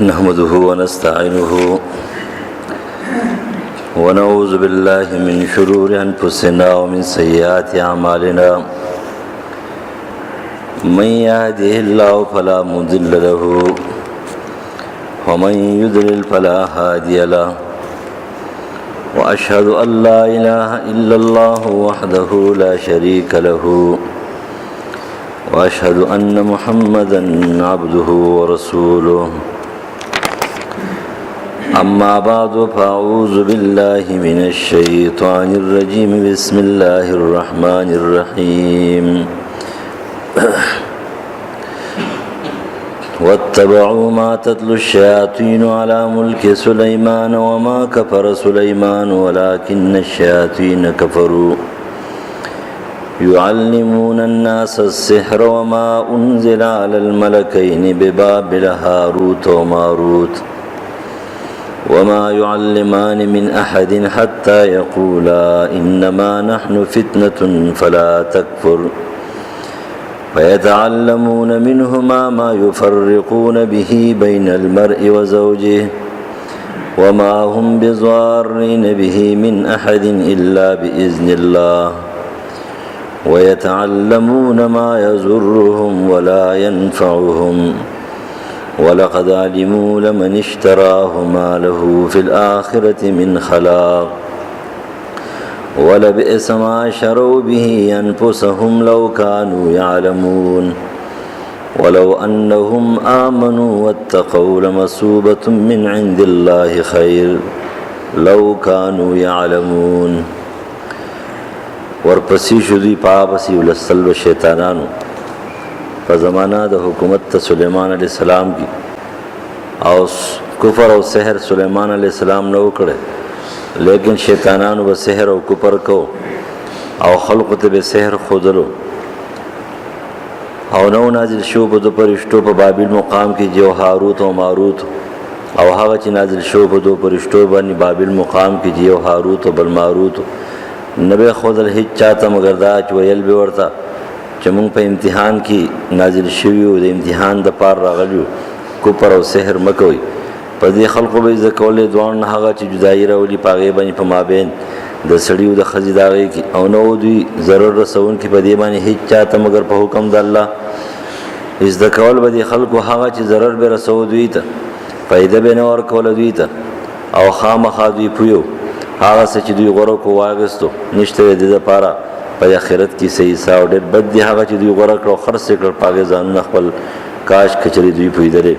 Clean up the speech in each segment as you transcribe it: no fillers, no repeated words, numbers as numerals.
نحمده ونستعينه ونعوذ بالله من شرور أنفسنا ومن سيئات أعمالنا من يهده الله فلا مضل له ومن يضلل فلا هادي له وأشهد أن لا إله إلا الله وحده لا شريك له وأشهد أن محمدًا عبده ورسوله أما بعد فأعوذ بالله من الشيطان الرجيم بسم الله الرحمن الرحيم واتبعوا ما تتلو الشياطين على ملك سليمان وما كفر سليمان ولكن الشياطين كفروا يعلمون الناس السحر وما أنزل على الملكين ببابل هاروت وماروت وما يعلمان من أحد حتى يقولا إنما نحن فتنة فلا تكفر فيتعلمون منهما ما يفرقون به بين المرء وزوجه وما هم بضارين به من أحد إلا بإذن الله ويتعلمون ما يضرهم ولا ينفعهم ولقد علموا لمن اشتراه ما له في الآخرة من خلاق ولبئس ما شروا به أنفسهم لو كانوا يعلمون ولو أنهم آمنوا واتقوا لمثوبة من عند الله خير لو كانوا يعلمون ورپسی شدی پاپسی ولسل و شیطانانو په زمانہ د حکومت سلیمان علیہ السلام کی او کفر او سحر سلیمان علیہ السلام نو کړي لیکن شیطانانو به سحر او کفر کو او خلق ته به سحر خودلو او نو نازل شو په دو پرشتو په بابل مقام کې جو هاروت او ماروت او هغه چې نازل شو په دو پرشتو باندې بابل مقام کې جو هاروت او بل ماروت نبی خودل هیڅ چاته مگر دا چې ویل به ورته چې موږ په امتحان کې نازل شوی او د امتحان د پار راغلیو کوپر او سحر مکوي په دې خلقو به ځکولې دوان هغه چې جدایي راولي پاغه باندې په مابین د سړیو د خزیداوي کې او نو دوی ضرر رسون کې په دې باندې هیڅ چاته مگر په حکم د الله از د کول به دي خلقو هغه چې ضرر به رسو دوی ته فائدہ به نه ور کول دوی ته او خامخا دوی پيو هغه چې دوی غوړو کو واغستو نشته د لپاره په آخرت کې صحیح ساو ډېر بد دي هغه چې دوی غوړه کړو خرڅ کړ پاګه ځان خپل کاش کچري دوی پویدره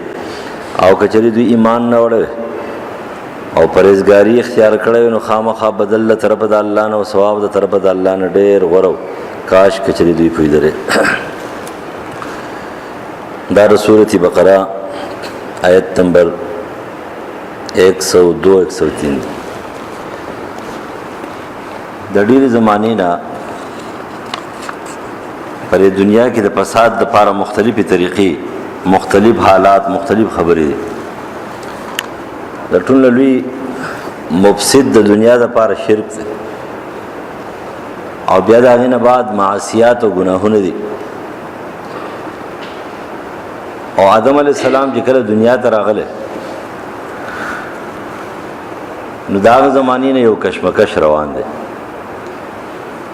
او کچري دوی ایمان نه وړي او پرهیزګاری اختیار کړو نو خامخا بدل له طرف د الله نه او ثواب د طرف د الله نه ډېر غوړو کاش کچري دوی پویدره دا سورۃ بقره آیت نمبر 102 103 د ډېر زمانه نه پر دنیا کې د فساد د لپاره مختلفي طریقې مختلف حالات مختلف خبرې د ټول لوی مفسد د دنیا د لپاره شرک دی او بیا د هغه بعد معصیات او ګناهونه دي او آدم علی السلام چې کله دنیا ته راغله نو دا زمانه نه یو کشمکش روان دی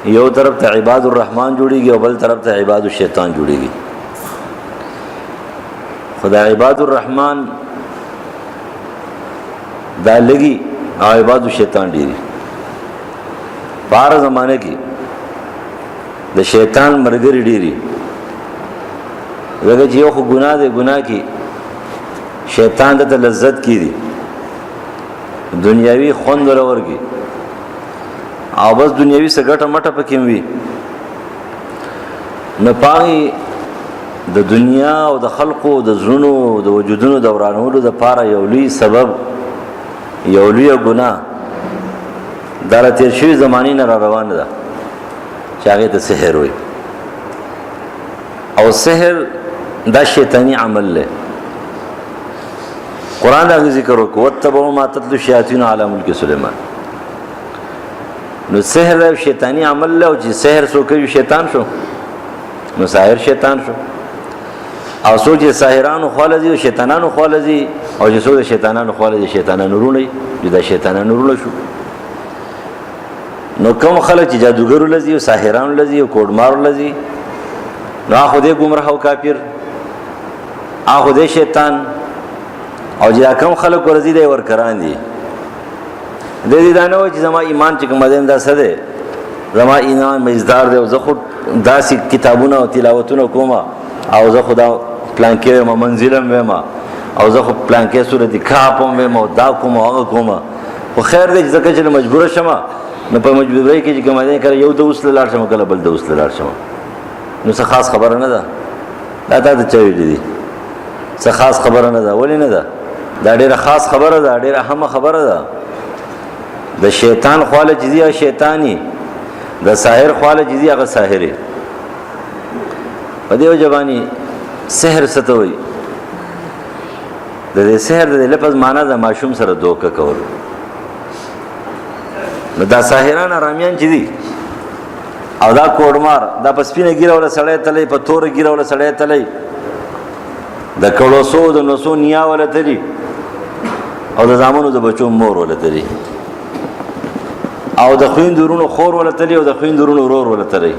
یو طرف ته عباد الرحمن جوړیږي او بل طرف ته عباد الشیطان جوړیږي خدای عباد الرحمن دا لګي او عباد الشیطان ډیری بار زمانه کې د شیطان مرګري ډیری لکه چې یو خو ګناه دی ګناه کې شیطان د لذت کې دی دنیاوی خوند ورورږي او بس دنیاوی سګټه مټه پکې وي نه پاغي د دنیا او د خلقو د زړونو د وجودونو دورانولو د پاره یو لوی سبب یو لوی ګناه دار تیر شوی زمانی نه را روانه ده چې هغه ته سحر وي او سحر دا شیطانی عمل له قران دا ذکر وکړو وتبو ما تتلو الشیاطین علی ملک سلیمان نو سحر شیطانی عمل له او چې سحر سو کوي شیطان شو نو ساحر شیطان شو او څوک چې ساحرانو خواله دي او شیطانانو خواله دي او چې څوک د شیطانانو خواله دي شیطانانو رونه دي د شیطانانو رونه شو. نو کوم خلک چې جادوګرو لذي او ساحرانو لذي او کوډمارو لذي نو هغه دې گمراه او کافر، هغه دې شیطان. او چې کوم خلک ورزي دي ورکران دي د دې دانو چې زما ایمان چې کوم دین دا سده زما ایمان مزدار دی او زه خود داسې کتابونه او تلاوتونه کوم او زه خدا پلان کې ما منزلم وما او زه خو پلان کې سورۃ کهف هم او دا کوم هغه کوم. خو خیر دې ځکه چې مجبور شمه نو په مجبورۍ کې چې کوم دین کړ یو د وسل لار شمه کله بل د وسل لار شمه نو څه خاص خبره نه ده. دا ته چوي دي څه خاص خبره نه ده. ولې نه ده؟ دا ډیره خاص خبره ده، ډیره اهمه خبره ده. د شیطان خواله جزیه شیطانی، د ساحر خواله جزیه هغه ساحری. په دې وجبانی سحر ستوي د دې سحر د لفظ معنا د ماشوم سره دوکه کول. نو دا ساحران رامیان چې دي او دا کوډمار دا په سپینه ګیره ولا سړی تلې په تور ګیره ولا سړی تلې د کلوسو د نوسو نیا ولا تلې او د زامنو د بچو مور ولا تلې او د خويندورونو خور ولا تلې او د خويندورونو ورور ولا تلې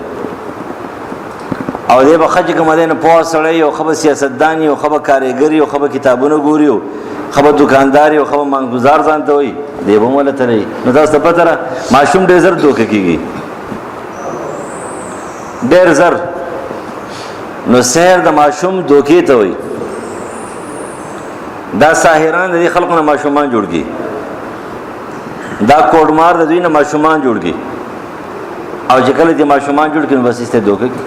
او دې به خج کوم دین په سړی او خبر سیاستداني او خبر کارګری او خبر کتابونه ګوري او خبر دکانداري او خبر مانګزار ځانته وي دې به ولا تلې. نو تاسو په تر ماشوم ډېر زر دوکه کیږي ډېر زر. نو سحر د ماشوم دوکې ته وي. دا ساحران د خلکو نه ماشومان جوړږي، دا کوډمار د دوی نه ماشومان جوړږي او چې کله دې ماشومان جوړ کړي بس ایسته دوکه کی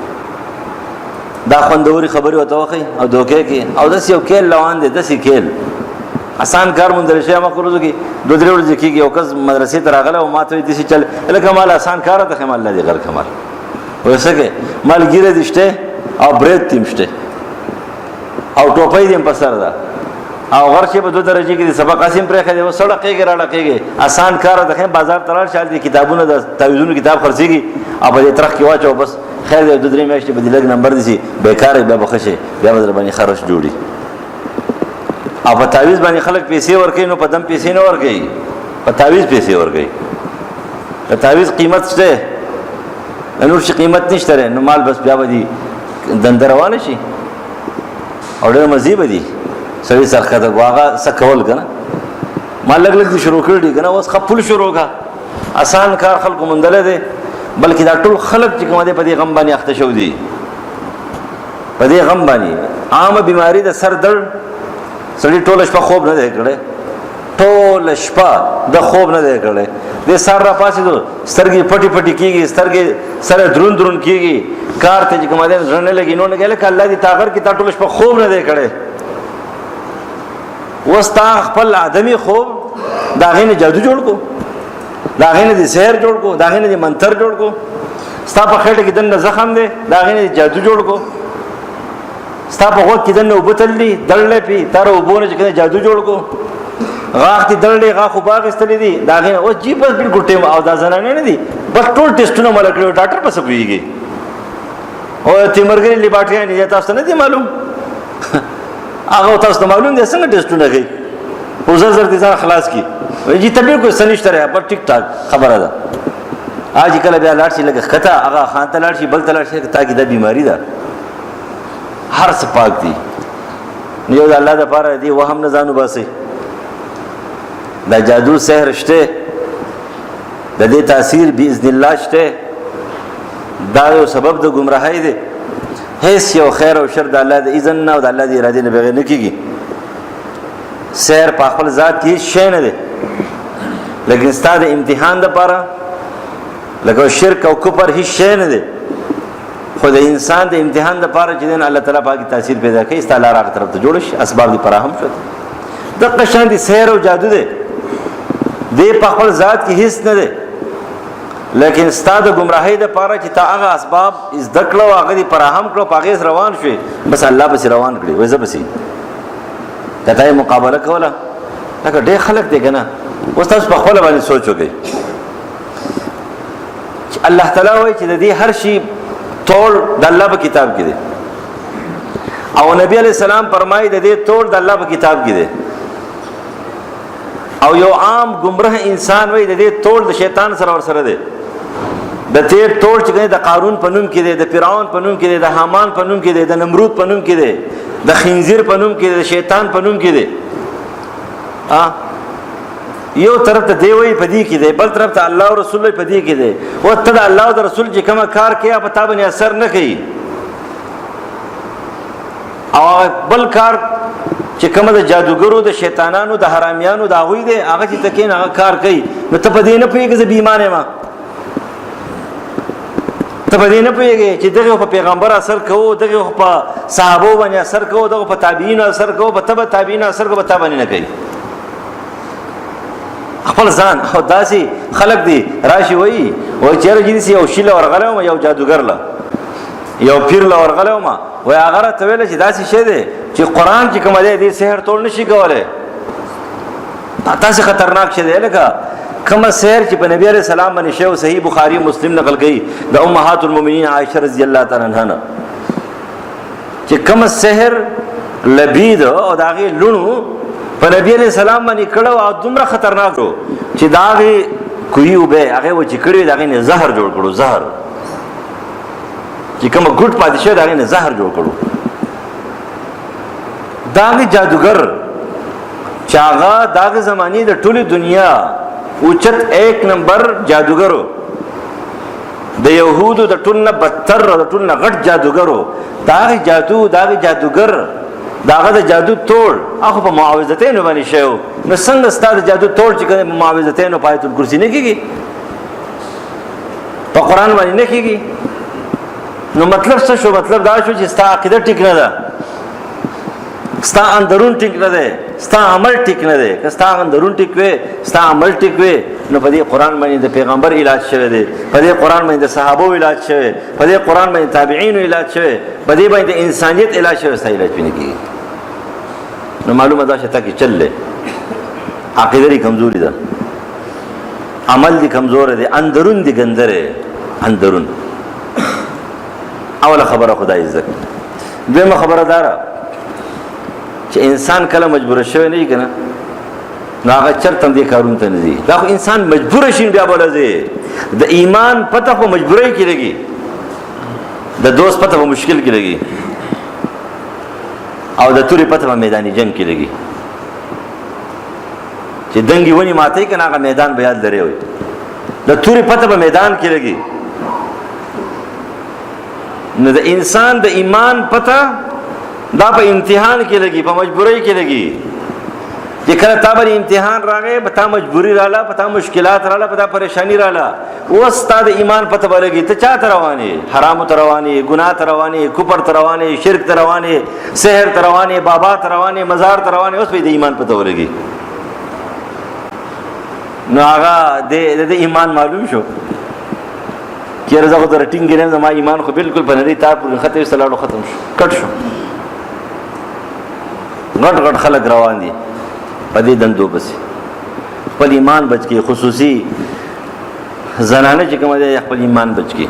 دا خوندوري خبري وته وخی او دوکه کی او داس یو کېل روان دي داسې کېل آسان کار مونږ درشه ما کولو کی دوه درې ورځې کیږي او کس مدرسې ته راغله او ماته دې چل لکه مال آسان کار ته خمال الله دې غر کمال وسکه مال ګیره دشته او برید تیمشته او ټوپۍ دې په سر ده او ورشه په 2 درجه کې سبق قسم پرې خدای وسړه کېږي راړه کېږي آسان کار ده بازار تلل شال دي کتابونه د تعویذونو کتاب خرڅيږي او په دې ترخ کې واچو بس خیر دې 2-3 میاشتې په دې لګ نمبر دي بیکاره به بخښه بیا در باندې خرج جوړي او په تعویذ باندې خلک پیسې ورکړي نو په دم پیسې نه ورکړي په تعویذ پیسې ورکړي. په تعویذ قیمت شته نور شي قیمت نشته نو مال بس بیا ودی دندروانه شي او ډېر مزيب دي سړي سرخته واغه سکول کنه ما لګ لګ شروع کړی کنه اوس خپل شروع کا آسان کار خلکو مندل دي بلکې دا ټول خلک چې کوم دي په دې غم باندې اخته شو دي په دې غم باندې عام بیماری د سر درد سړي ټول شپه خوب نه دی کړی ټول شپه د خوب نه دی کړی د سر را پاسې دو سترګې پټي پټي کیږي سترګې سره درون درون کیږي کار ته چې کوم دي ځنه لګي نو نه ګل ک الله دې طاقت کې تا ټول شپه خوب نه دی کړی وستا خپل ادمي خوب دا غینه جادو جوړ کو دا غینه دي سحر جوړ کو دا غینه دي منتر جوړ کو ستا په خېټه کې دنه زخم دي دا غینه جادو جوړ کو ستا په غوږ کې دنه وبتل دي دړلې پی تر وبونه چې جادو جوړ کو غاخ دي دړلې غاخ باغ استلې دي دا غینه او جی بس بالکل ټیم او دا زنانه نه دي بس ټول ټیسټونه مل کړو ډاکټر پس کويږي او تیمرګری لیباټریا نه تاسو نه دي معلوم هغه تاسو ته معلوم دي څنګه ټیسټونه کوي او زر دي ځان خلاص کی وایي ته به کوئی سنشت رہے پر ټیک ټاک خبره ده اج کله بیا لاړ شي لګه خطا هغه خان ته لاړ شي بل ته لاړ شي تا کې د بیماری ده هر څه پاک دي نیو د الله د پاره دی وهم نه ځانو باسي دا جادو سحر شته د دې تاثیر باذن الله شته دا یو سبب د گمراهۍ دی هیڅ یو خیر او شر د الله د اذن نه او د الله د اراده نه بغیر نه کیږي سحر په خپل ذات کې شی نه دی لیکن ستاد امتحان د پاره لکه شرک او کفر هیڅ شی نه دی خو د انسان د امتحان د پاره چې الله تعالی پاکي تاثیر پیدا کوي استعلا راغ طرف ته جوړ شي اسباب دی فراهم شو د قشان دي سحر او جادو دی د په خپل ذات کې هیڅ نه دی لیکن ستاد گمراهی د پاره چې تا هغه اسباب از دکلو هغه دی فراهم کړو پاګیس روان شي بس الله بس روان کړي وځه بس کته مقابله کوله لکه ډېر خلک دی کنه اوس تاسو په خپل باندې سوچ وکړئ الله تعالی وایي چې د دې هر شي ټول د الله په کتاب کې دی او نبی علیہ السلام فرمایي د دې توڑ د الله په کتاب کې دی او یو عام گمراه انسان وای د دې توڑ د شیطان سره ور سره دی د تیر توڑ چې د قارون په نوم کې دی د فرعون په نوم کې دی د حامان په نوم کې دی د نمرود په نوم کې دی د خنزیر په نوم کې دی د شیطان په نوم کې دی یو طرف ته دی وای په دې کې دی بل طرف ته الله او رسول په دې کې دی او ته د الله او رسول چې کوم کار کوي په تا باندې اثر نه کوي او بل کار چې کوم د جادوګرو د شیطانانو د حرامیانو د هغوی دی هغه چې تکین هغه کار کوي نو ته په دې نه پوهېږې زه بیمانه ما ته په دې نه پوهېږې چې دغه په پیغمبر اثر کوو دغه په صحابو باندې اثر کوو دغه په تابعینو اثر کوو په تبع تابعینو اثر کوو په تا باندې نه کوي خپل ځان او داسې خلق دي راشي وایي چېرې چې یو شي له ورغلی وم یو جادوګر له یو پیر له ورغلی وم وایي هغه راته ویله چې داسې شی دی چې قرآن چې کومه دی دې سحر توڑ نه شي کولی داسې خطرناک شی دی لکه کومه سحر چې په نبی علیہ السلام باندې شی او صحیح بخاري مسلم نقل کوي د امهات المؤمنین عائشه رضی الله تعالی عنها نه چې کومه سحر لبید او د هغې لوڼو په نبی علیہ السلام باندې کړه او دومره خطرناک و چې د هغې کوي اوبه هغې وچې کړي وې د هغې نه زهر جوړ کړو زهر چې کومه ګوټ پاتې شوی د هغې نه زهر جوړ کړو د هغې جادوګر چې هغه د هغې زمانې د ټولې دنیا اوچت 1 نمبر جادوګرو د یهودو د ټول نه بدتر د ټول نه غټ جادوګرو د هغې جادو د هغې جادوګر د هغه د جادو توڑ هغه په معاوضتینو باندې شوی نو څنګه ستا د جادو توڑ چې کوم په معاوضتینو په آیت الکرسي نه کېږي په قرآن باندې نه کېږي نو مطلب څه شو مطلب دا شو چې ستا عقیده ټیک نه ده ستا اندرون ټیک نه دی ستا عمل ټیک نه دی که ستا اندرون ټیک وي ستا عمل ټیک وي نو په دې قرآن باندې د پیغمبر علاج شوی دی په دې قرآن باندې د صحابو علاج شوی په دې قرآن باندې تابعینو علاج شوی په دې باندې د انسانیت علاج شوی ستا علاج پې نه کېږي نو معلومه دا شته کې چل دی عقیده دی کمزوري ده عمل دی کمزور دی اندرون دی ګندره اندرون اوله خبره خدای عزت دویمه خبره داره چې انسان کله مجبور شوی نه وي که نه نو هغه چرته هم دې کارونو ته نه ځي دا خو انسان مجبور شي بیا به ځي د ایمان پته په مجبورۍ کې لګي د دوست پته په مشکل کې لګي او د تورې پته په میدان جنگ کې لګي چې دنګې ونې ماتوي که نه هغه میدان به یاد لرې وي د تورې پته په میدان کې لګي نو د انسان د ایمان پته دا په امتحان کې لګي په مجبورۍ کې لګي چې کله تا باندې امتحان راغی په تا مجبوري رااله په تا مشکلات رااله په تا پریشانی رااله اوس تا د ایمان پته به لګي ته چا ته روان یې حرامو ته روان یې ګناه ته روان یې کفر ته روان یې شرک ته روان یې سحر ته روان یې بابا ته روان یې مزار ته روان یې اوس به د ایمان پته ولګي نو هغه د ایمان معلوم شو چېرې زه خو در ټینګ یم زما ایمان خو بلکل په نري تار پورې نښتی وسته لاړو ختم شو کټ شو غټ غټ خلک روان دي په دې دندو پسې خپل ایمان بچ کې خصوصي زنانه چې کومه دی خپل ایمان بچ کې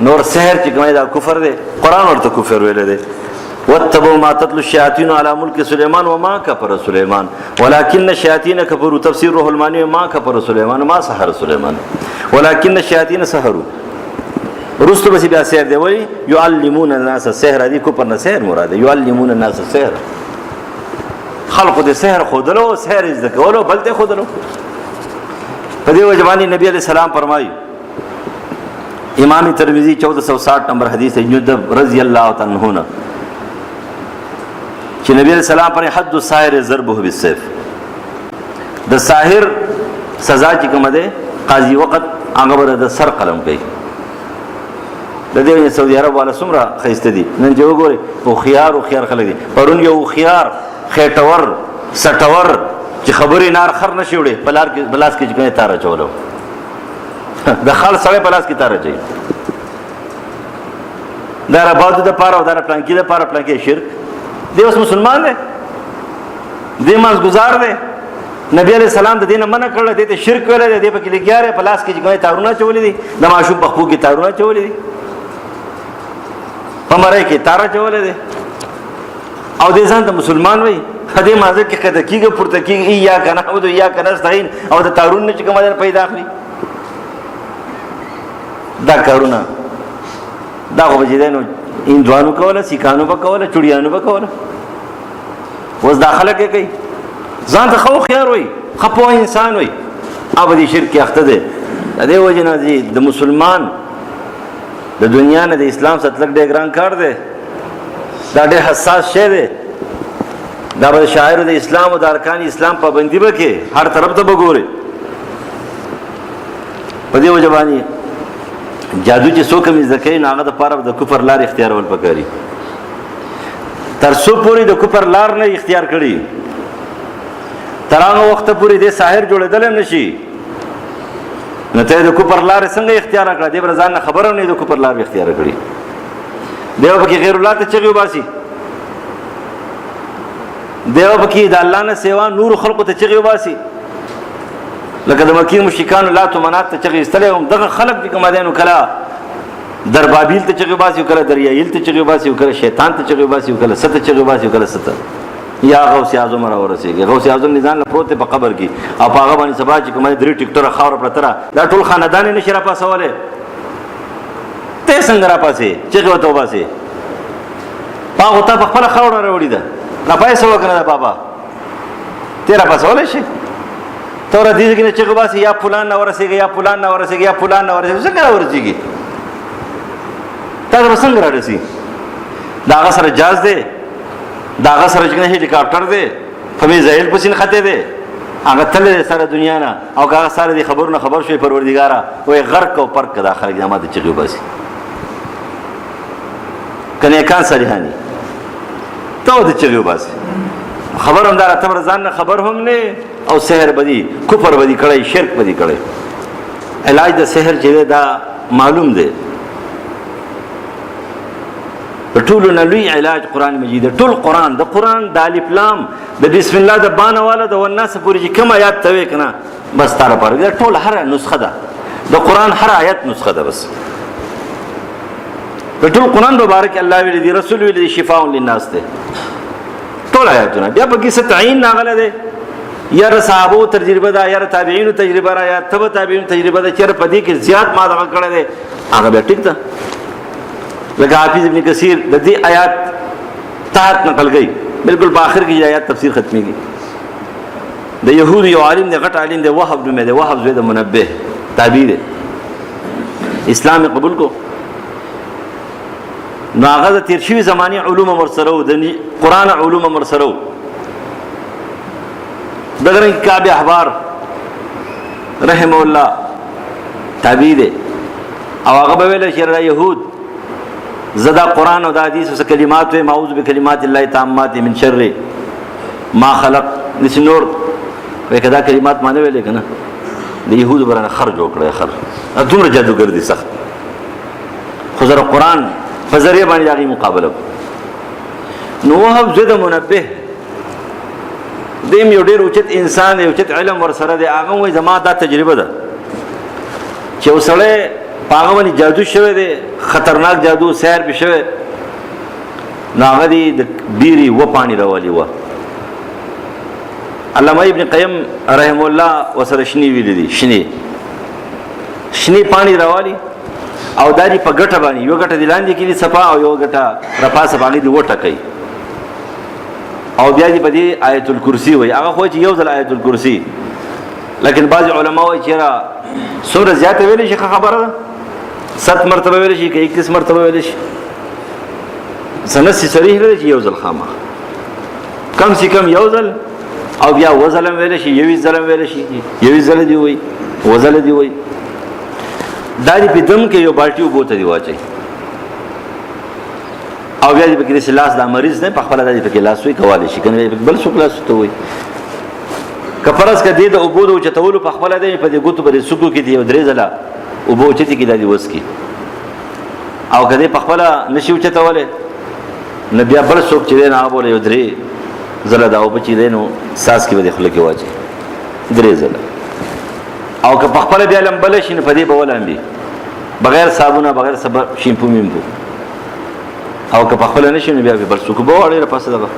نور سحر چې کومه دا کفر دی قرآن ورته کفر ویلی دی واتبعوا ما تتلو الشياطين على ملك سليمان وما كفر سليمان ولكن الشياطين كفروا تفسير روح الماني ما كفر سليمان وما سحر سليمان ولكن الشياطين سحروا رستو بس بیا سحر دی وای يعلمون الناس السحر دی کو پر نه سحر مراد يعلمون الناس السحر خلق د سحر خودلو سحر ذکرولو بلته خودلو په دې وجبانی نبی علیہ السلام فرمایي امام ترمذی 1460 نمبر حدیث ہے جندب رضی اللہ تعالی عنہ چې نبی علیہ السلام پر حد الساحر ضربه بالسيف د ساحر سزا چې کومه ده قاضي وخت هغه بر د سر قلم کوي د دې سعودي عرب والا سمره خيسته دي نن جو ګوري او خيار خلک دي پرون یو خيار خېټور سټور چې خبرې نار خر نشي وړي بلاس کې څنګه تار چولو د خال سره بلاس کې تار چي دا رباط د پاره او دا پلانکی د پاره پلانکی شرک دی اوس مسلمان دی دی ماز گزار دی نبی علیہ السلام د دینه منع کړل دی ته شرک ویل دی په کې لګیاره پلاس کې څنګه تارونه چولې دي د ماشوم په خو کې تارونه چولې دي په مړی کې تاره چولې دی او دې ځان ته مسلمان وایي دې مازه کې کده کېږي پورته کېږي یا که نعبد یا که نستعین او د تارون نه چې کومه ده پیدا اخلي دا کارونه دا خو به چې دی نو هندوانو کوله سیکانو به کوله چوړیانو به کوله اوس دا خلک یې کوي ځان ته ښه هوښیار وایي ښه پوه انسان وایي او به دې شرک کې اخته دی د دې وجې نه د مسلمان د دنیا نه د اسلام سره ډېر ګران کار دی دا ډېر حساس شی دی دا به شاعر د اسلام او د ارکان اسلام پابندي به کې هر طرف ته به ګوري په دې وجه باندې جادو چې څوک هم زده کوي نو هغه دپاره د کفر لار اختیارول پکاري تر څو پورې د کفر لار نه اختیار کړي تر هغه وخته پورې دې ساحر جوړېدلی هم نه شي نو ته د کفر لارې څنګه اختیار کړه دې به ځان نه خبره هم نه د کفر لار اختیار کړي دی به پکې غیر الله ته چغې وباسي دی به پکې د الله نه سیوا نورو خلقو ته چغې وباسي لکه د مکې مشرکانو لات و منات ته چغې ایستلی هم دغه خلک دي کومه دی نو کله دربابیل ته چغې وباسي کله دریایل ته چغې وباسي کله شیطان ته چغې وباسي کله څه ته چغې وباسي کله څه ته یا غوث اعظم را ورسېږي غوث اعظم نظام نه پروت دی په قبر کې او په هغه باندې سبا چې کومه درې ټیکټره خاوره پرته ده دا ټول خاندان یې نشي راپاسولی ته څنګه راپاسې چغې ورته وباسې هغه ته په خپله خاوره راوړې ده راپاسې وکړه ده بابا ته راپاسولی شي ته ورته دې کې نه چغې وباسې یا فلان نه ورسېږي یا فلان نه ورسېږي یا فلان نه ورسېږي څنګه راورسېږي تا ته به څنګه رارسي د هغه سره جاز دی د هغه سره چې هلیکاپټر دی په میزایل پسې نښتی دی هغه تللی دی سره دنیا نه او که هغه سره دې خبرونه خبر شوی پروردګاره وایي غرق او پرک که دا خلک دا ما ته چغې وباسي که نیکان صالحان دي ته ورته چغې وباسي خبر هم دا راته به ځان نه خبر هم نه او سحر به دي کفر به دي کړی شرک به دي کړی علاج د سحر چې دی دا معلوم دی د ټولو نه لوی علاج قرآن مجید ټول قرآن د قرآن د الف لام د بسم الله د بانه والا د والناس پورې چې کوم آیات ته وې که نه بس تا لپاره دا ټول هره نسخه ده د قرآن هر آیت نسخه ده بس د ټول قرآن مبارک الله ویلی دی رسول ویلی دی شفاء للناس دی ټول آیاتونه بیا پکې څه تعین راغلی دی یا د صحابو تجربه ده یا د تابعینو تجربه ده یا تبع تابعینو تجربه ده چېرې په دې کې زیات ما دغه کړی دی هغه بیا ټیک ده لکه حافظ ابن کثیر د دې آیات تحت نقل گئی بالکل په آخر کې آیات تفسیر ختمیږي د یهود یو عالم دی غټ عالم دی وهب نومې دی وهب زوی د منبه تابعی دی اسلام قبول کو نو هغه د تیر شوي زمانې علوم ورسره وو د قرآن علوم ورسره وو دغه رنګ کعب احبار رحمه الله تابعی دی او هغه به ویل چې یهود زدا قرآن او د حدیث او کلمات و معوذ بکلمات الله التامات من شر ما خلق دس نور وکدا کلمات معنی ویل کنه د يهود برانه خرج وکړه خر دومره جادوګر دي سخت خو زره قرآن په ذریعہ باندې دغه مقابله نو وهب زده منبه دیم یو ډیر اوچت انسان یو اوچت علم ورسره دی هغه وای زما دا تجربه ده چې وسړی هغه باندې جادو شوی دی خطرناک جادو سحر به شوی نو هغه دی د بیري و پانی راوالي و علامه ابن قیم رحم الله وسره شنی ویل دي شنی پانی راوالي او دادی په ګټه باندې یو ګټه دلاندې کې دي صفا او یو ګټه رفا صفا کې دی وټه کوي او بیا دې په دې آیت الکرسی وای هغه خو چې یو ځل آیت الکرسی لیکن بعض علما وایي چې را سوره زیاته ویل شي خبره ده 7 مرتبه ویل شي کې 21 مرتبه ویل شي سنسي صریح لري چې یو ځل خامہ کم سے کم یو ځل او بیا وزلم ویل شي یوې ځلم ویل شي یوې ځل دی وای وزل دی وای داری په دم کې یو بالټي وبوته دی واچي او بیا دې په کې لاس د مریض نه په خپل د په کې لاس وی کواله شي کنه بل څوک لاس ته وای کفرس کې د عبود او چتول په خپل د په دې ګوتو بری سکو کې دی درې ځله او بو چتی کې د وس کې او کله په خپل نشي چتوله نبي بل څوک چې نه بوله یو درې ځله دا او بچی دینو ساس کې به خلک واچي درې ځله او که په خپل بیا لمبل شي نه په دې بولم بي بغیر صابونه بغیر شیمپو میمبو او که په خپل نشي نو بیا به بل څوک به وړي را پاسه دغه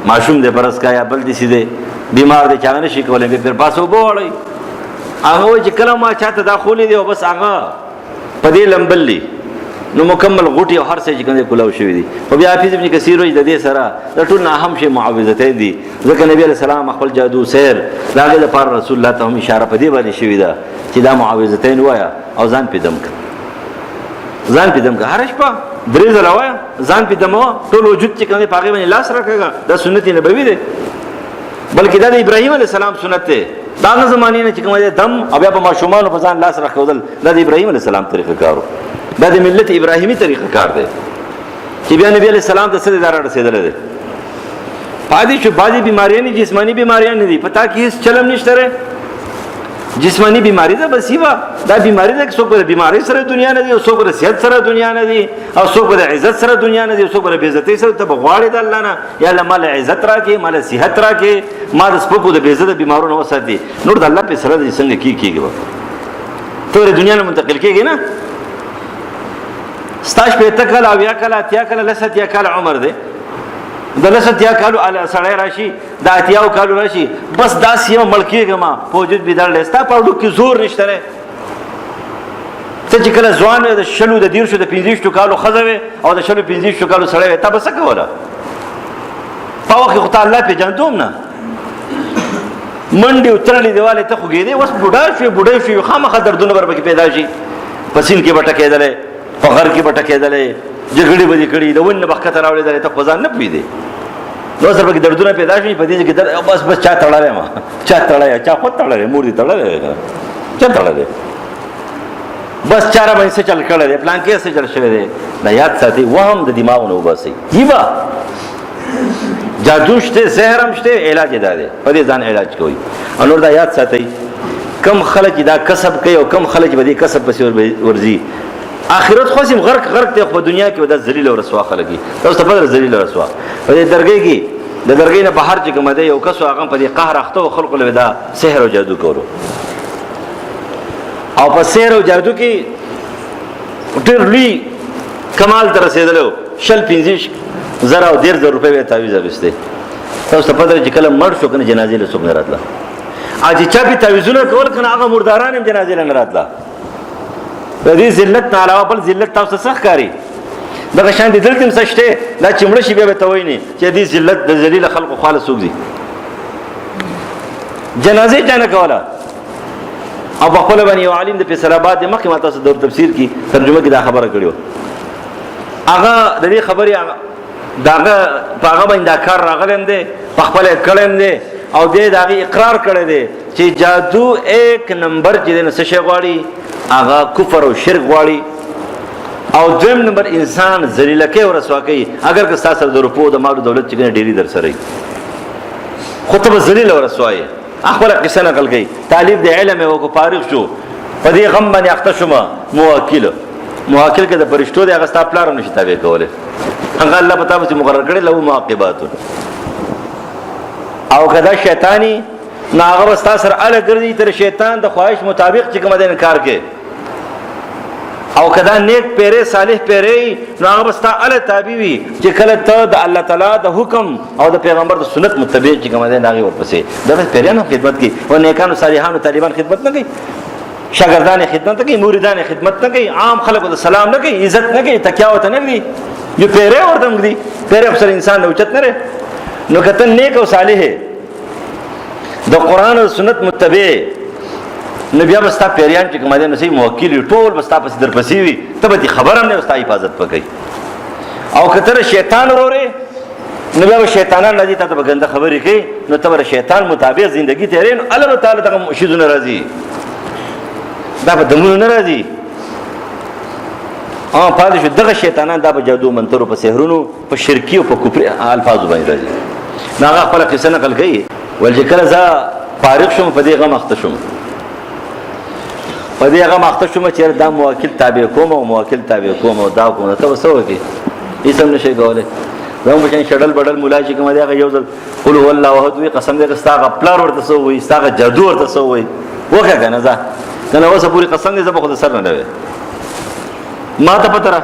معشوم دې برس کا یا بل دې سیده بیمار دې چا نه شي کولای به پر پاسه به وړي هغه چې کله ما چاته دا خولې دی او بس هغه په دې لمبلې نو مکمل غوټي او هر څه چې کنده کولاو شوی دي او بیا حافظ ابن کثیر وایي د دې سره د ټول نه اهم شی معوذتین دي ځکه نبی علیہ السلام خپل جادو سحر داګه د پر رسول الله ته هم اشاره په دې باندې شوی ده چې دا معوذتین وایا او ځان پیدم هر شپه درې ځله وایا ځان پیدم ټول وجود چې کنده پاګې باندې لاس راکړه دا سنت نبوي ده بلکې دا د ابراهیم علیہ السلام سنت ده دا نه زمانه نه چې کومه دم او بیا په ماشومان په ځان لاس راکول دا د ابراهیم علیہ السلام طریقه کارو دا د ملت ابراهیمی طریقه کار دی چې بیا نبی علیہ السلام د سره دار رسیدل دي پادې شو باندې بیماریاں جسمانی بیماریاں نه دي پتا کې هیڅ چلم نشته ره جسمانی بیماری ده بس یوا دا بیماری ده څوک پر بیماری سره دنیا نه دي او څوک پر صحت سره دنیا نه دي او څوک پر عزت سره دنیا نه دي او څوک پر بے عزتی سره ته بغواړي د الله نه یا الله مال عزت راکې مال صحت راکې ما د سپکو د بے عزت بیمارونو وساتي نور د الله په سره دي څنګه کیږي ته دنیا نه منتقل کیږي نه ستاش په تکل او یا کله اتیا کله لست یا کله عمر ده د لست یا کالو ال سړی راشي د اتیاو کالو راشي بس داس یو ملکیږه ما فوجود بيدار لستا په ډو کې زور نشته ته چې کله ځوان د شلو د دیر شو د 15 کالو خزوي او د شلو 15 کالو سړی ته بس کوله په وخت خو الله په جندوم نه منډي وترلې دیواله ته خوګې دي وس بوډا شو خامخ دردونه بر پکې پیدا شي پسین کې بټه کېدلې په غر کې بټه کېدلې جګړې به کړي د ونه بخته راولې درته خزان نه پوي دي نو سره کې دردونه پیدا شي په دې کې در بس چا تړلې ما چا تړلې چا خو تړلې مور دي تړلې چا تړلې بس چاره باندې څه چل کړل پلان کې څه چل شوی دی دا یاد ساتي وهم د دماغونو وباسي یبا جادو شته سحر هم شته علاج دی په دې ځان علاج کوي انور دا یاد ساتي کم خلک دا کسب کوي او کم خلک به دې کسب پسې ورزي اخرت خو سیم غرق ته په دنیا کې ودا ذلیل او رسوا خلګي تاسو ته په ذلیل او رسوا په دې درګي کې د درګي نه بهر چې کوم دی یو کس هغه په دې قهر اخته او خلق له ودا سحر او جادو کولو او په سحر او جادو کې ډېر لوی کمال تر رسیدلو شل 15 زره او 1.5 روپے به تعویذ اغسته تاسو ته پدې چې کله مړ شو کنه جنازې له څوک نه راتله اځي چا به تعویذونه کول کنه هغه مرداران هم جنازې نه راتله د دې ذلت نه علاوه بل ذلت تاسو څخه ښکاری دغه شان دي دلته مسشته لا چمړ شي به توي نه چې دې ذلت د ذلیل خلق خالص وګدي جنازه جنہ کوله او په خپل باندې عالم د فیصله آباد مخکې ما تاسو د تفسیر کې ترجمه کې دا خبره کړو هغه د دې خبرې داغه هغه باندې دا کار راغلم دي په خپل کړم دي او دې داغه اقرار کړی دی چې جادو 1 نمبر چې نه څه غواړي هغه کفر او شرک غواړي او 2 نمبر انسان ذلیل کې او رسوا کوي اگر که تاسو د روپو د مال دولت چې ډېری در سره خطبه ذلیل او رسوای خپل قصه نقل کوي طالب د علم او کو فارغ شو په دې غم باندې اخته شوم موکل کې د فرشتو د هغه ستا پلار نشي تابع کوله هغه الله پتا به مقرر کړي له معاقبات او کدا شیطانی ناغه وستا سره ال ګرځي تر شیطان د خواهش مطابق چې کوم د انکار کې او کدا نیک پیره صالح پیره ناغه وستا ال تابع وي چې کله ته د الله تعالی د حکم او د پیغمبر د سنت متبع چې کوم د ناغه ورپسې د پیرانو خدمت کوي او نیکانو صالحانو طالبان خدمت نه کوي شاګردان خدمت نه کوي مریدان خدمت نه کوي عام خلکو د سلام نه کوي عزت نه کوي تکیاوت نه کوي یو پیره ورته کوي پیره افسر انسان نه اوچت نه نو کته نیک او صالح د قران او سنت متبع نبي ابستا پیریان چې کومه نه سي موکل ټول بستا پس در پسې وي ته به خبر هم نه استا حفاظت وکړي او کتر شیطان وروره نبي ابو شیطانان راځي ته به ګنده خبرې کوي نو ته شیطان مطابق ژوندۍ تیرې نو الله تعالی ته شیزونه راځي دا به دمو نه راځي پاتې شو دغه شیطانان دا به جادو منترو په سحرونو په شرکی او په کفر الفاظ باندې راځي ناغه خپل قصه نقل کوي ولې کله ز فارغ شوم په دې غم اخته شوم په دې غم اخته شوم چې دا موکل تابع کوم او موکل تابع کوم او دا کوم ته وسو کې هیڅ هم نشي کولای زموږ په شډل بدل مولا چې کوم دا یو ځل قل هو الله احد وي قسم دې استاغه پلار ورته سو وي استاغه جادو ورته سو وي وکه کنه ځه کنه اوسه پوری قسم دې زبخه سر نه دی ما ته پته را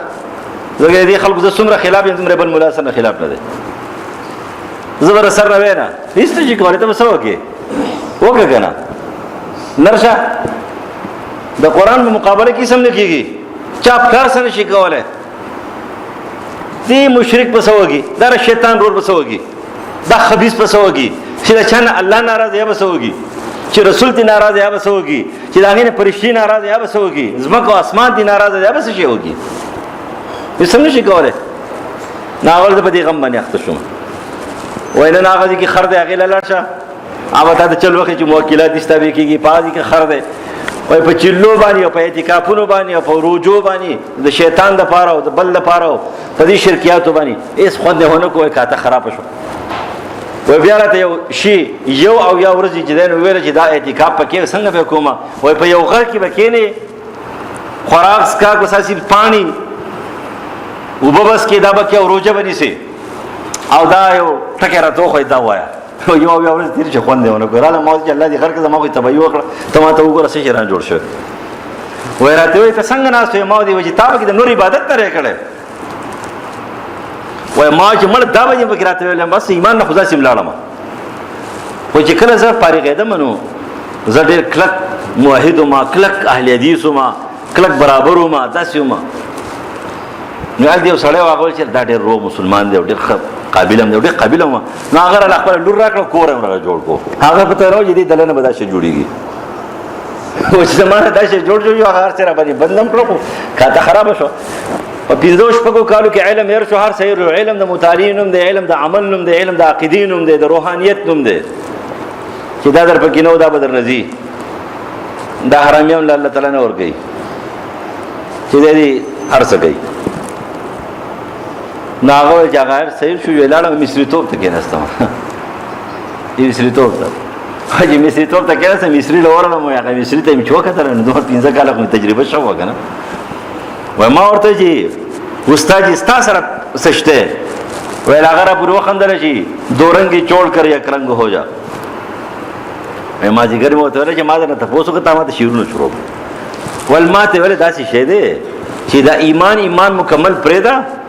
زګر دې خلکو ز څومره خلاف یم زمره بل مولا سره خلاف نه دی زبر سره وینا هیڅ چې کوله ته وسو کې وګه کنه نرشه د قران په مقابله کې سم نه کیږي چاپ کار سره شي کوله دی مشرک پسوږي دا شیطان رور پسوږي دا خبيث پسوږي چې چانه الله ناراض یا پسوږي چې رسول دي ناراض یا پسوږي چې داغه نه فرشتي ناراض یا پسوږي زمکو اسمان دي ناراض یا پس شي وږي سم نشي کوله ناول د دې غم باندې اخته شوم وینه ناغه کې خر دی هغه لاله او تا ته چل وخت چې موکلات استابې کېږي پازي کې خر دی وای په چلو باندې او په اعتکافونو باندې او په روجو باندې د شیطان د پاره او د بل د پاره په دې شرکیاتو باندې ایس خو نه هونه کوی کاته خراب شو وای بیا راته یو شی یو او یا ورځي چې دین ویل چې دا اعتکاف پکې څنګه به کومه وای په یو غر کې بکینه خوراک سکا کو ساسي پانی وببس کې دا بکې او روجه باندې سي او دا یو ټکه راته خو دا وایا یو ورځ تیر چې خوند دیونه ګراله مو چې الله دې خر کې زما خو تبي وکړه ته ما ته وګوره څه شران جوړ شو وای راته وای ته څنګه ناس ته مو دې وځي تا به د نور عبادت نه کړې وای ما چې مړ دا به به راته ویل بس ایمان نه خدا سیم لاړم خو چې کله زه فارغ یم نو زه ډېر کلک موحد ما کلک اهل حدیث ما کلک برابر ما داسې ما نو دې سړی واغول چې دا ډېر رو مسلمان دی ډېر قابل هم دی ډېر قابل هم نو هغه له خپل لور راکړ کور هم را جوړ کو هغه په تر دې دلنه به دا شي جوړیږي او چې زمانه دا شي جوړ هغه هر سره باندې بندم کړو کاته خراب شو په 15 شپږو کالو کې علم هر شو هر سیر علم د مطالعین نوم دی علم د عمل نوم دی علم د عقیدې نوم دی د روحانیت نوم دی چې دا در پکې نو دا بدر نزي دا حرامیان الله تعالی نه ورګي چې دې هر څه کوي ناغه جګړه سیر شو ویلاله مصری توپ ته کېناستم مصری توپ ته حاجی مصری توپ ته کېناستم مصری لورم مو هغه مصری ته مچو کتل نو 15 کاله کوم تجربه شو وکنه وای ما ورته جی استاد استا سره سشته ویل هغه پر وخندل شي دورنګي چول کر یک رنگ हो जा ما جګر مو ته چې ما نه تاسو کو ته ما ته شیرونو شروع ول ما ته ول داسې شه دي چې دا ایمان مکمل پرېدا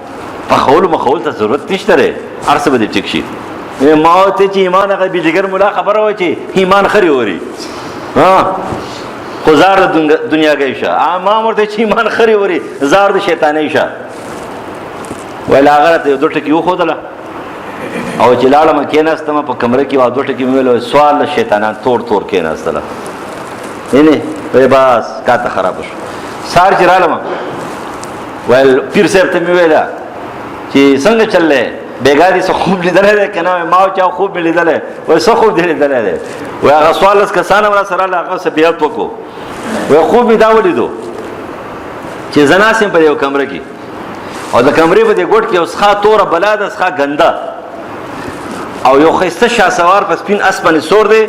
فخول مخول ته ضرورت نشته لري ارسه به ټیک شي ما ته چې ایمان هغه به جګر مولا خبره و چې ایمان خري وری ها خزار دنیا گیشه ما مرته چې ایمان خري وری زار د شیطانې شه ولا هغه ته دوه ټکی وخدله او چې لاړه مکه نهستم په کمره کې وا دوه ټکی ویلو سوال شیطانان تور کې نهستله نه بس کاته خراب شو سار چې رالم ول پیر صاحب ته ویلا چې څنګه چللې بیګاری سو خوب لیدل کنه ما چا خوب لیدل وای سو خوب لیدل وای هغه سوال اس کسانه ور سره هغه سبيات وکړو وای خوب دا ولیدو چې زنا سم په یو کمره کې او د کمرې په دې ګوټ کې اوس ښه تور بلاد اس ښه غنده او یو خسته شاسوار په سپین اسمن سور دی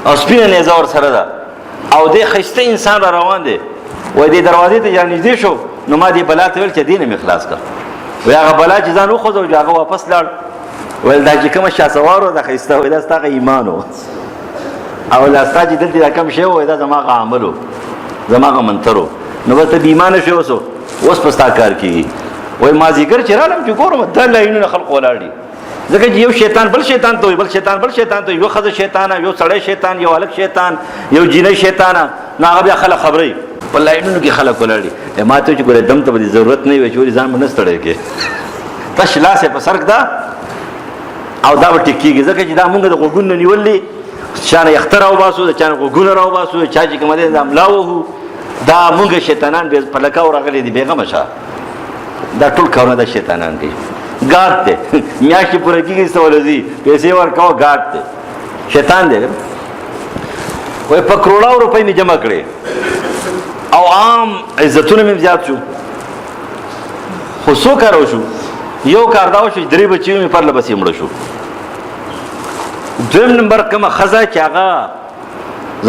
او سپین نه زور سره ده او دې خسته انسان را روان دی وای دې دروازې ته ځان نږدې شو نو ما دې بلا ته ویل چې دینه می خلاص کړ وای هغه بلا چې ځان وخو او هغه واپس لاړ ول دا چې کوم شاسوارو د خسته وای دا ستاسو ایمانو او لا ستاسو دلته کم شی وای دا زماغه عملو زماغه منترو نو ته بیمانه شو اوس پستا کار کیږي وای ما ذکر چرالم چې ګورم د لاینو خلق ولاړي ځکه چې یو شیطان بل شیطان ته بل شیطان بل شیطان ته یو خزه شیطان یو سړی شیطان یو الک شیطان یو جینې شیطان نه هغه خلک خبرې په لاینونو کې خلک ولاړي ما ته چې ګوره دم ته ضرورت نه وي چې ځان باندې ستړی کې تش لاسه په سرک دا او دا ټیکيږي ځکه چې دا مونږ د غوګونو نیولې شان یختراو باسو د چانه غوګونو راو باسو چا چې کوم دې املاوه دا مونږ شیطانان به په لکاو راغلي دي بیغمه شه دا ټول کارونه د شیطانان کوي ګارد ته میاشتې پوره کېږي سوالځي پیسې ورکاو ګارد ته شیطان دی وای په کروڑو روپۍ می جمع کړې او عام عزتونه می زیات شو خو څو کارو شو یو کار دا شو درې بچیو می پر لبسې مړ شو دویم نمبر کومه خزه چې هغه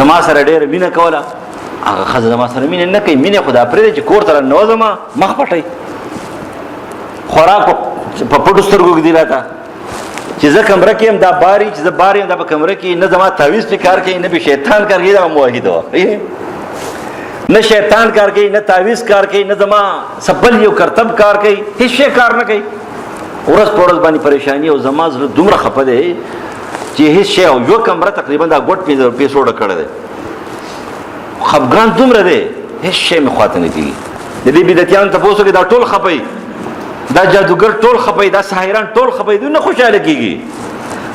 زما سره ډېر مینه کوله هغه خزه زما سره مینه نه کوي مینه خدا پرې چې کور تر نو زما مخ پټي خوراک په پټو سترګو کې دی راته چې زه کمره کې هم دا باري چې زه باري هم دا په کمره کې نه زما تعویض په کار کوي نه به شیطان کار کوي دا موحد و نه شیطان کار کوي، نه تعویز کار کوي، نه زما سبل یو کرتب کار کوي، هیڅ شی کار نه کوي. ورځ په ورځ باندې پریشانی او زما زړه دومره خفه دی چې هیڅ شی او یو کمره تقریبا دا ګوټ پیسو ډک کړی دی، خفګان دومره دی هیڅ شی مې خواته نه کېږي. د دې بدعتیانو تپوس کې دا ټول خفه، دا جادوګر ټول خفه، دا ساحران ټول خفه، دوی نه خوشحاله کېږي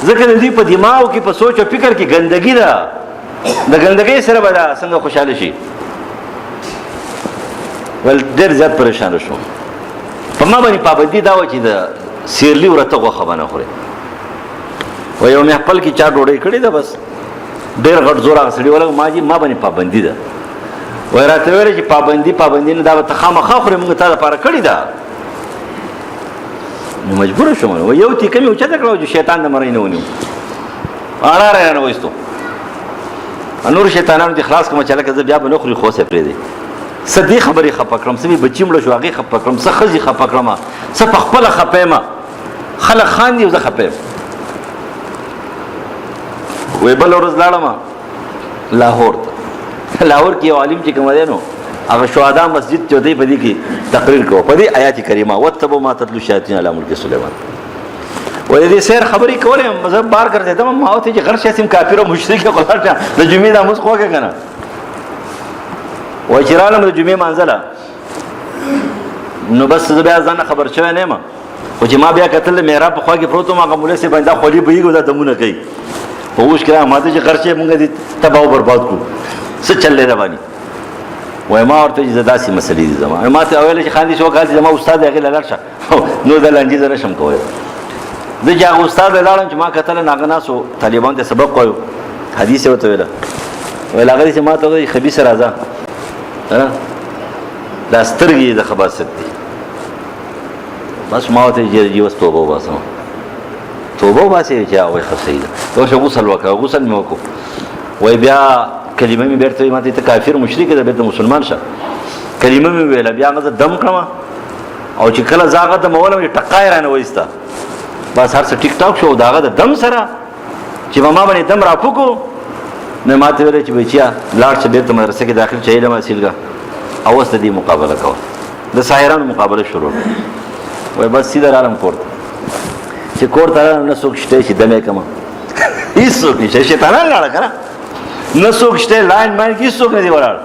ځکه د دوی په دماغ کې په سوچ او فکر کې ګندګي ده. د ګندګۍ سره به دا څنګه خوشحاله شي؟ ول ډېر زیات پریشان شوم. په ما باندې پابندي دا و چې د سیرلی ورته غوښه به نه خورې. و یو مې خپل کې چا ډوډۍ کړې ده، بس ډېر غټ زور هغه سړي ویل ما باندې پابندي ده. وایي راته ویل چې پابندي نه، دا به ته خامخا خورې، موږ تا دپاره کړې ده. نو مجبور شوم. و یو تیکه مې اوچته کړه چې شیطان د مرۍ نه ونیو، اړه رانه وایستو. نور شیطانانو دې خلاص کړم چې هلکه زه بیا به نه خوري، خو اوسه پرېږدئ. څه دې خبرې خفه کړم، څه مې بچي مړه شو هغې خفه کړم، څه ښځې خفه کړم، څه په خپله خفه یم، خلک خاندي او زه خفه یم. وایي بله ورځ لاړم لاهور ته. لاهور کې یو عالم چې کوم دی نو هغه شهدا مسجد چې دی په دې کې تقریر کوو په دې آیات کریمه واتبعوا ما تتلو الشیاطین علی ملک سلیمان. وایي دې سیر خبرې کولې مذهب بار ګرځېدم، ما ورته چې غر شاسم کافر او مشرک او خلاص د جمعې د اموز خوږه که نه. وایي چې رالم د جمعې منځله نو بس زه بیا ځان خبر شوی نه یم، خو چې ما بیا کتل د محراب په خوا کې پروت وم، هغه مولوی صاحب باندې دا خولي بهېږي او دا دمونه کوي په اوښ کې. ما ته چې غر شی مونږ دې تباه او برباد کړو، څه چل دی رباني. وایي ما ورته چې داسې مسلې دي زما. ما ته ویل چې خاندي شو کال چې زما استاد دی هغې له لاړ شه، نور د لانجې زه نشم کوی. زه چې هغه استاد له لاړم چې ما کتل هغه ناسو طالبانو ته سبق وایو، حدیث یې ورته ویله. ویل هغه چې ما ته وایي خبیثه راځه، دا سترګې د خباثت دي. بس ما ورته چې اوس توبه وباسم، توبه وباسې چې هغه ښه صحیح ده. اوس غسل وکړه، غسل مې وکړو. وایي بیا کلمه مې بیرته وایي ما ته کافر مشرک ده، بیرته مسلمان شه. کلمه مې ویله، بیا هغه زه دم کړم او چې کله زه هغه دمولم ټقای رانه وایسته، بس هر څه ټیک ټاک شو. د هغه د دم سره چې په ما باندې دم راپوکو نو ما ته ویل چې بچیا لاړ شه بیرته مدرسه کې داخل شه، علم حاصل کړه او اوس د دې مقابله کوه. د ساحرانو مقابله شروع کړه. وایي بس سیده رالم کور ته. چې کور ته رالم نه څوک شته چې دمې کړم، هېڅ څوک نشته، شیطانان لاړه که نه، نه څوک شته، لاین ماین کې هېڅ څوک نه دی ولاړ.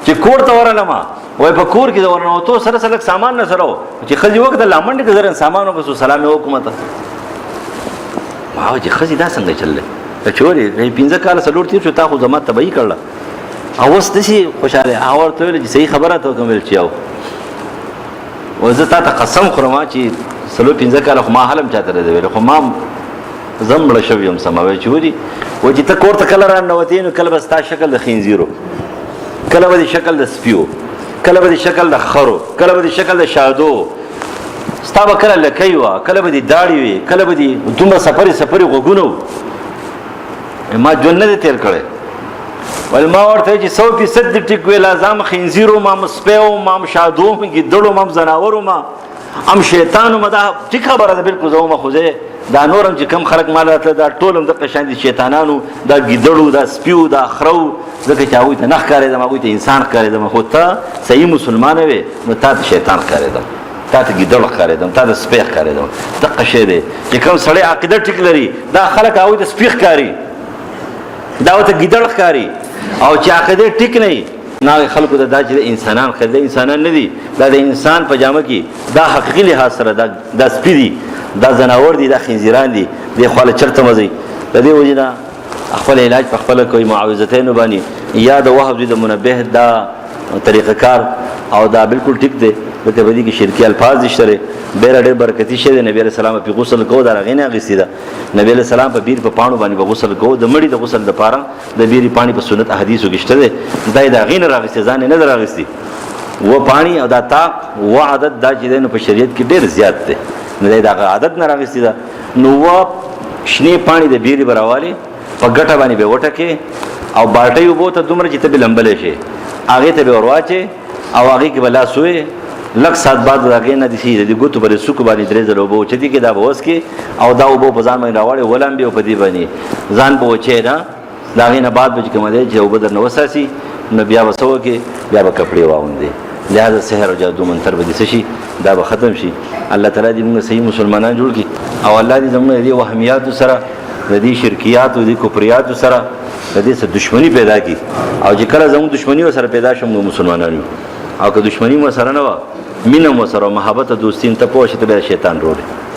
چې کور ته ورغلم وایي په کور کې د ورنوتو سره سره لږ سامان نه سره و چې ښځې وکړه لامنډې که زه سامان وکړو سلام یې وکړم ته. ما وایي چې ښځې دا څنګه چل دی چې ولې 15 کاله څلور تېر شو تا خو زما تبعي کړله او اوس داسې خوشحاله. هغه ورته ویل چې صحیح خبره ته وکړم. ویل چې یو وایي زه تا ته قسم خورم چې 15 کاله خو ما حلم چاته نه دی ویلی، خو ما زه مړه شوی یم سمه. وایي چې ولې؟ وایي چې ته کور ته کله راننوتې نو کله به ستا شکل د خنزیرو، کله به دې شکل د سپیو، کله به دې شکل د خرو، کله به دې شکل د شادو، ستا به کله لکۍ وه، کله به دې داړې وي، کله به دې دومره سفرې غوږونه وو. ما ژوند نه دی تېر کړی. ویل ما ورته چې 100% دې ټیک ویل، زه م خنزیر وم، م سپی وم، م شادو وم، ګیدړ وم، م زناور وم، ام شیطان وم. دا ټیک خبره ده بلکل. زه وم خو زه دا نور هم چې کم خلک ما راته دا ټول هم دغه شان دي شیطانانو، دا ګیدړو، دا سپیو، دا خرو، ځکه چې هغوی ته نه ښکارېدم، هغوی ته انسان ښکارېدم. خو ته صحیح مسلمانه وې نو تا ته شیطان ښکارېدم، تا ته ګیدړ ښکارېدم، تا ته سپی ښکارېدم. دغه شی دی چې کوم سړی عقیده ټیک لري دا خلک هغوی ته سپي ښکاري، دا ورته ګیدړ ښکاري. او چې عقیده ټیک نه وي نو خلکو ته دا چې انسانان ښکاري، دا انسانان نه دي، دا د انسان په جامه کې دا حقیقي لحاظ سره دا سپي دي، دا زناور دي، دا خنزیران دي، دې خواله چرته مه ځئ. د دې وجې نه خپل علاج په خپله کوئ، معاوضتینو باندې یا د وهب د منبه دا طریقه کار او دا بالکل ټیک دی. ځکه په دې کې شرکي الفاظ دي شته، ډېره ډېر برکتي شی دی. نبي علیه السلام پې غسل کوو، دا هغې نه اخېستې ده. نبي علیه السلام په بیر په پاڼو باندې به غسل کوو. د مړي د غسل دپاره د بیرې پاڼې په سنت احادیثو کې شته دی. دا یې د هغې نه راغېستې، ځان یې نه ده راغېستې. و پاڼې او دا طاق و عدد دا چې دی نو په شریعت کې ډېر زیات دی، نو دا یې د هغه عدد نه راغېستې ده. نو و شنې پاڼې د بیرې به راوالې، په ګټه باندې به وټکې او باټۍ اوبو ته دومره چې ته به لمبلی شې، هغې ته به ور واچې او هغې کې به لاس وې. لږ ساعت بعد د هغې نه داسې د ګوتو به د سوکو باندې 3 ځله اوبه وچتې کې دا به وڅکې او دا اوبه په ځان باندې راوړې ولمبې او په دې باندې ځان به وچې نه. د هغې نه بعد به چې کومه دی چې اوبه درنه وساسي نو بیا به څه وکړې بیا به کپړې واغوندې لہذا سحر او جادو منتر به دې څه شي دا به ختم شي الله تعالی دې موږ صحیح مسلمانان جوړ کړي او الله دې زموږ دې وهمیاتو سره د دې شرکیاتو دې کفریاتو سره د دې سره دشمنی پیدا کړي او چې کله زموږ دشمنی سره پیدا شوم نو مسلمانان یو او که دشمنی مو سره نه وه مینه مو سره محبت او دوستي ته پوه شي ته بیا شیطان روړي